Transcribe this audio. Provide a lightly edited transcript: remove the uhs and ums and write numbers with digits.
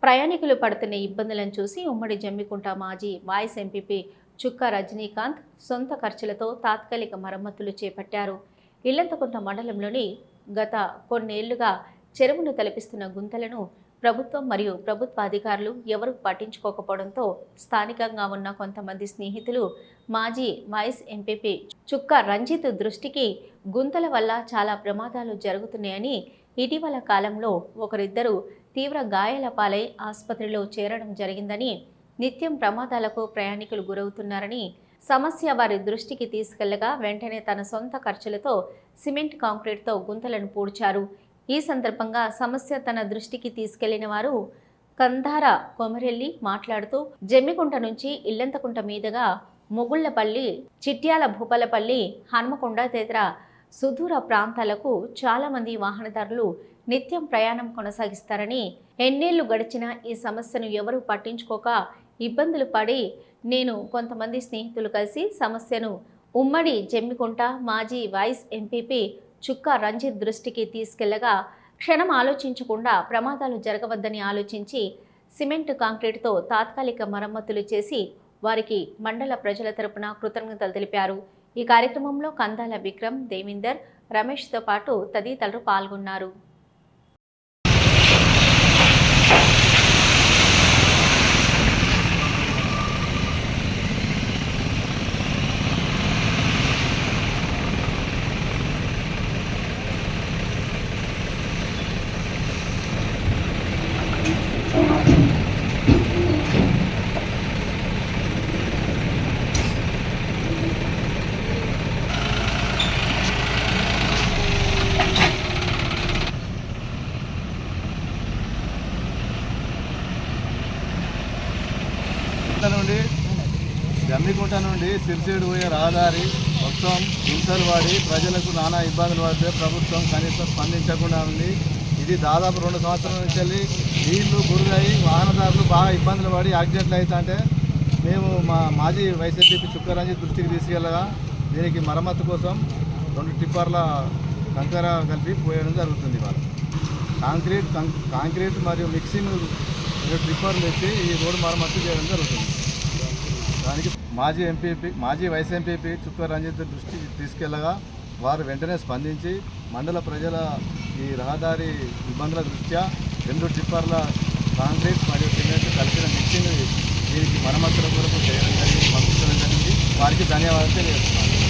ప్రయాణికులు పడుతున్న ఇబ్బందులను చూసి ఉమ్మడి జమ్మికుంట మాజీ వాయిస్ ఎంపీపీ చుక్కా రజనీకాంత్ సొంత ఖర్చులతో తాత్కాలిక మరమ్మతులు చేపట్టారు. ఇల్లంతకుంట మండలంలోని గత కొన్నేళ్లుగా చెరువును తలపిస్తున్న గుంతలను ప్రభుత్వం మరియు ప్రభుత్వ అధికారులు ఎవరూ పట్టించుకోకపోవడంతో స్థానికంగా ఉన్న కొంతమంది స్నేహితులు మాజీ వాయిస్ ఎంపీపీ చుక్కా రంజిత్ దృష్టికి గుంతల వల్ల చాలా ప్రమాదాలు జరుగుతున్నాయని, ఇటీవల కాలంలో ఒకరిద్దరు తీవ్ర గాయాల పాలై ఆసుపత్రిలో చేరడం జరిగిందని, నిత్యం ప్రమాదాలకు ప్రయాణికులు గురవుతున్నారని సమస్య వారి దృష్టికి తీసుకెళ్లగా వెంటనే తన సొంత ఖర్చులతో సిమెంట్ కాంక్రీట్తో గుంతలను పూడ్చారు. ఈ సందర్భంగా సమస్య తన దృష్టికి తీసుకెళ్లిన వారు కందార కొమరెల్లి మాట్లాడుతూ జమ్మికుంట నుంచి ఇల్లంతకుంట మీదుగా మొగుళ్లపల్లి, చిట్యాల భూపాలపల్లి, హన్మకొండ తదితర సుదూర ప్రాంతాలకు చాలామంది వాహనదారులు నిత్యం ప్రయాణం కొనసాగిస్తారని, ఎన్నేళ్లు గడిచినా ఈ సమస్యను ఎవరూ పట్టించుకోక ఇబ్బందులు పడి నేను కొంతమంది స్నేహితులు కలిసి సమస్యను ఉమ్మడి జమ్మికుంట మాజీ వాయిస్ ఎంపీపీ చుక్కా రంజిత్ దృష్టికి తీసుకెళ్లగా క్షణం ఆలోచించకుండా ప్రమాదాలు జరగవద్దని ఆలోచించి సిమెంట్ కాంక్రీట్తో తాత్కాలిక మరమ్మతులు చేసి వారికి మండల ప్రజల తరపున కృతజ్ఞతలు తెలిపారు. ఈ కార్యక్రమంలో కందాల విక్రమ్, దేవిందర్, రమేష్తో పాటు తదితరులు పాల్గొన్నారు. నుండి జమ్మికుంట నుండి సిరిసేడు పోయే రహదారి మొత్తం గుంతలు పడి ప్రజలకు నానా ఇబ్బందులు పడితే ప్రభుత్వం కనీసం స్పందించకుండా ఉంది. ఇది దాదాపు 2 సంవత్సరాల నుంచి వెళ్ళి నీళ్లు గురుగాయి వాహనదారులు బాగా ఇబ్బందులు పడి యాక్సిడెంట్లు అవుతుంటే మేము మా మాజీ వైసీపీ చుక్కా రంజిత్ దృష్టికి తీసుకెళ్ళగా దీనికి మరమ్మతు కోసం 2 టిప్పర్ల కంకర కలిపి పోయడం జరుగుతుంది. వాళ్ళు కాంక్రీట్ మరియు మిక్సింగ్ 2 టిప్పర్లు పెట్టి ఈ రోడ్డు మరమ్మతు చేయడం జరుగుతుంది. దానికి మాజీ వైస్ ఎంపీపీ చుక్కా రంజిత్ దృష్టికి తీసుకెళ్లగా వారు వెంటనే స్పందించి మండల ప్రజల ఈ రహదారి ఇబ్బందుల దృష్ట్యా 2 టిప్పర్ల కాంక్రీట్ మరియు సిమెంట్ కలిపిన మిక్సింగ్ దీనికి మరమ్మతుల కొరకు చేయడం జరిగింది, పంపించడం జరిగింది. వారికి ధన్యవాదాలు తెలియజేస్తున్నాను.